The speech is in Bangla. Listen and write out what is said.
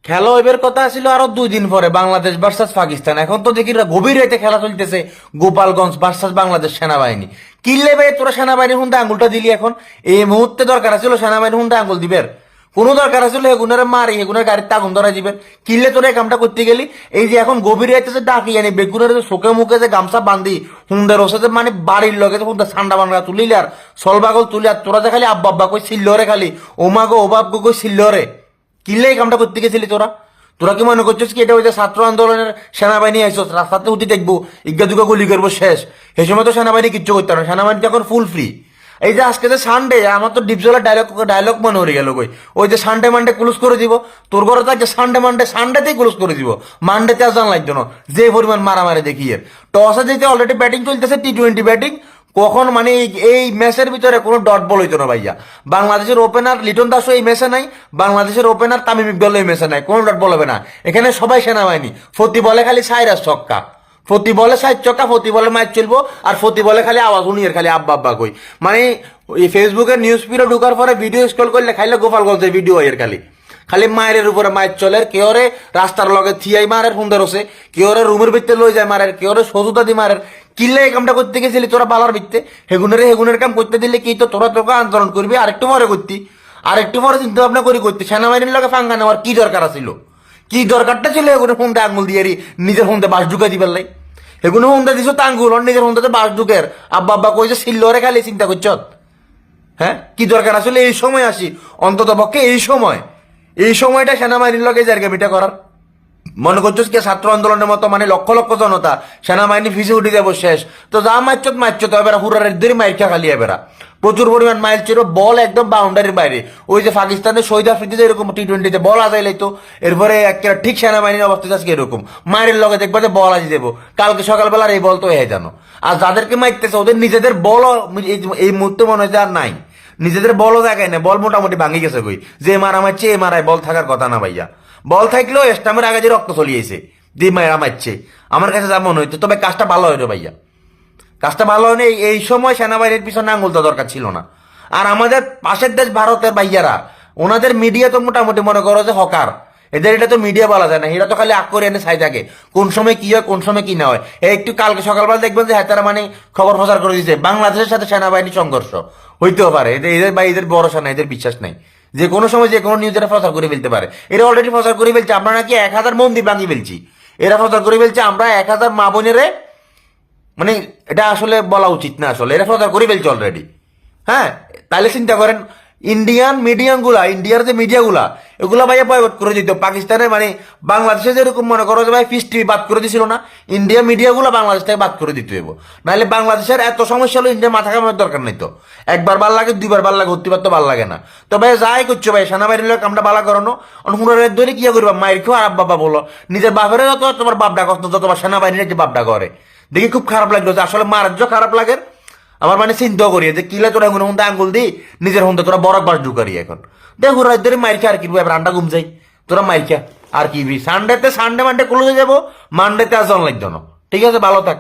খেলা হইবার কথা ছিল আরো 2 দিন পরে, বাংলাদেশ ভার্সাস পাকিস্তান। এখন তো দেখি গভীর রাতে খেলা চলতেছে, গোপালগঞ্জ ভার্সাস বাংলাদেশ সেনাবাহিনী। কিনলে ভাই তোরা সেনাবাহিনীর হুন্দা আঙ্গুলটা দিলি এখন? এই মুহূর্তে দরকার ছিল সেনাবাহিনীর হুন্দা আঙ্গুল দিবের? কোনো দরকার ছিল হেগুনের মারি হেগুনের গাড়িতে আগুন ধরা দিবেন? কিনলে তোরা এই কামটা করতে গেলি? এই যে এখন গভীর রাতে যে ডাকি জানি বেগুনের চোখে মুখে যে গামছা বান্ধি হুন্দার ওসাতে মানে বাড়ির লগে যে হুন্দা ঠান্ডা বাংলা তুলিলে আর সলবাগল তুলি আর তোরা যে খালি আব্বা আব্বা কই ছিল্লরে, খালি ওমা গো ওবাব গো কই ছিল্লরে। কিনলে এই কামটা করতে গেছিলি তোরা? তোরা কি মনে করছিস কি এটা ওই যে ছাত্র আন্দোলনের সেনাবাহিনী আইসো রাস্তাতে উঠি দেখবো ইজ্ঞা দুগা গুলি করবো শেষ? সেই সময় তো সেনাবাহিনী কিচ্ছু করতে না, সেনাবাহিনী এখন ফুল ফ্রি। এই যে আজকে যে সানডে, আমার তো ডিপজলের ডায়লগ মনে হয়ে গেল কই, ওই যে সানডে মানডে ক্লোজ করে দিব। তোর ঘরে থাকছে সানডে মানডে, সানডেতেই ক্লোজ করে দিব, মানডেতে আর জান লাগতো না। যে পরিমাণ মারামারি দেখি এর টসে যেতে অলরেডি ব্যাটিং চলতেছে, T20 ব্যাটিং। কখন মানে এই ম্যাচের ভিতরে কোনো ডট বল হইতো না ভাইয়া। বাংলাদেশের ওপেনার লিটন দাসও এই ম্যাচে নাই, বাংলাদেশের ওপেনার তামিম ইকবালও এই ম্যাচে নাই, কোনো ডট বল হবে না। এখানে সবাই সেনাবাহিনী। ফতি বলে খালি সাইরাস ছক্কা, ফতি বলে 60 ছক্কা, ফতি বলে ম্যাচ চলবো, আর ফতি বলে খালি আওয়াজ উনিয়ের খালি আব্বা আব্বা কই। মানে এই ফেসবুকের নিউজ ফিডে ঢুকার পরে ভিডিও স্ক্রল করলে খাইলে গোপালগঞ্জের ভিডিও এর খালি খালি মায়ের উপরে মায়ের চলে। কেউরে রাস্তার লগে থিয়াই মারের সুন্দর হচ্ছে, কেউরে রুমের ভিতরে লই যায় মারের, কেউরে সজুতা দি মারের। কিনলে এই কামটা করতে গেছিলি তোরা বালার ভিত্তে? হেগুনের কাম করতে দিলে কি তো তোরা তোকে আন্দোলন করবি আরেকটু পরে করতি, আরেকটু পরে চিন্তা ভাবনা করে করতি। সেনাবাহিনীর লগে ফাঙ্গা নেওয়ার কি দরকার ছিল? কি দরকারটা ছিল এগুলো ফোনটা আঙ্গুল দিয়ে নিজের ফোনটা বাস ঢুকাই দিবার লাই? এগুলো ফোনটা দিছো তাঙ্গুল আর নিজের ফোনটাতে বাস ঢুকের আব্বা আব্বা কইছে সিল্লরে খালি চিন্তা করছ। হ্যাঁ, কি দরকার আসলে এই সময় আসি? অন্তত পক্ষে এই সময়টা সেনাবাহিনীর লগে জায়গা করার মনে করছিস কি? ছাত্র আন্দোলনের মতো মানে লক্ষ লক্ষ জনতা সেনাবাহিনী ফিসে উঠে যাবো শেষ তো যা মারছত এবার হুরারের ধরে মাইরখা খালি এবার প্রচুর পরিমাণ মাইল ছিল, বল একদম বাউন্ডারির বাইরে। ওই যে পাকিস্তানের শহীদ আফ্রিদিতে এরকম T20-তে বল আজাইলাই তো এরপরে একটা ঠিক সেনাবাহিনীর অবস্থা আজকে এরকম মায়ের লগে দেখবে যে বল আজি দেবো কালকে সকালবেলার এই বল তো হয়ে জানো। আর যাদেরকে মারতেছে ওদের নিজেদের বল এই মুহূর্তে মনে হয় যে আর নাই, নিজেদের বলও দেখায় না, বল মোটামুটি ভাঙি গেছে কই। যে মারা মারছে এ মারায় বল থাকার কথা না ভাইয়া। বল থাকলেও স্টামের আগে যে রক্ত চলিয়েছে যে মারা মারছে, আমার কাছে যা মনে হইতো। তবে কাজটা ভালো হইলো ভাইয়া, কাজটা ভালো হয়নি। এই সময় সেনাবাহিনীর পিছনে আঙুল দেওয়া দরকার ছিল না। আর আমাদের পাশের দেশ ভারতের ভাইয়ারা, ওনাদের মিডিয়া তো মোটামুটি মনে করো যে হকার, এদের এটা তো মিডিয়া বলা যায় না, এরা তো খালি আগ করে এনে ছাই থাকে কোন সময় কি হয় কোন সময় কি না হয়। একটু কালকে সকালবেলা দেখবেন যে হ্যাঁ তারা মানে খবর প্রচার করে দিচ্ছে বাংলাদেশের সাথে সেনাবাহিনী সংঘর্ষ হইতেও পারে, এদের বা এদের ভরসা নাই, এদের বিশ্বাস নাই, যে কোনো সময় যে কোনো নিউজ এরা প্রচার করে ফেলতে পারে। এরা অলরেডি প্রচার করে ফেলছে আমরা নাকি 1000 মন্দির ভাঙি ফেলছি, এরা প্রচার করে ফেলছে আমরা 1000 মা বোনেরে, মানে এটা আসলে বলা উচিত না, আসলে এরা প্রচার করে ফেলছে অলরেডি। হ্যাঁ, তাহলে চিন্তা করেন ইন্ডিয়ান মিডিয়াগুলা, ইন্ডিয়ার যে মিডিয়াগুলা এগুলা ভাইয়া বয়কট করে দিত পাকিস্তানের, মানে বাংলাদেশে যেরকম মনে করো যে ভাই ফিস টিভি বাদ করে দিছিল না, ইন্ডিয়া মিডিয়াগুলো বাংলাদেশ থেকে বাদ করে দিতে হইব। নাহলে বাংলাদেশের এত সমস্যা হলো ইন্ডিয়া মাথা কামানোর দরকার নেই তো। একবার ভাল লাগে দুইবার ভাল লাগে হতে তো ভাল লাগে না। তো ভাই যাই করছো ভাই সেনাবাহিনীর লোক আমরা বালা করানো হুনারের ধরে কি করবা মায়ের কেউ আর বাবা বলো নিজের বাপের যত তোমার বাপ ডাক তোমার সেনাবাহিনীর যে বাপ ডাক করে দেখি খুব খারাপ লাগলো যে আসলে মারার খারাপ লাগে। আমার মানে চিন্তা করি যে কিলা তোরা এগুলো হুন্দা আঙ্গুল দি নিজের হুন্দা তোরা বরফ বাস ঢুকারি এখন দেখ রাত ধরে মাইর খা আর কি এবার আন্ডা ঘুম যাই তোরা মাইর খা আর কি সানডে মানডে ক্লোজ হয়ে যাবো, মানডেতে আর জন লাগতো না। ঠিক আছে, ভালো থাক।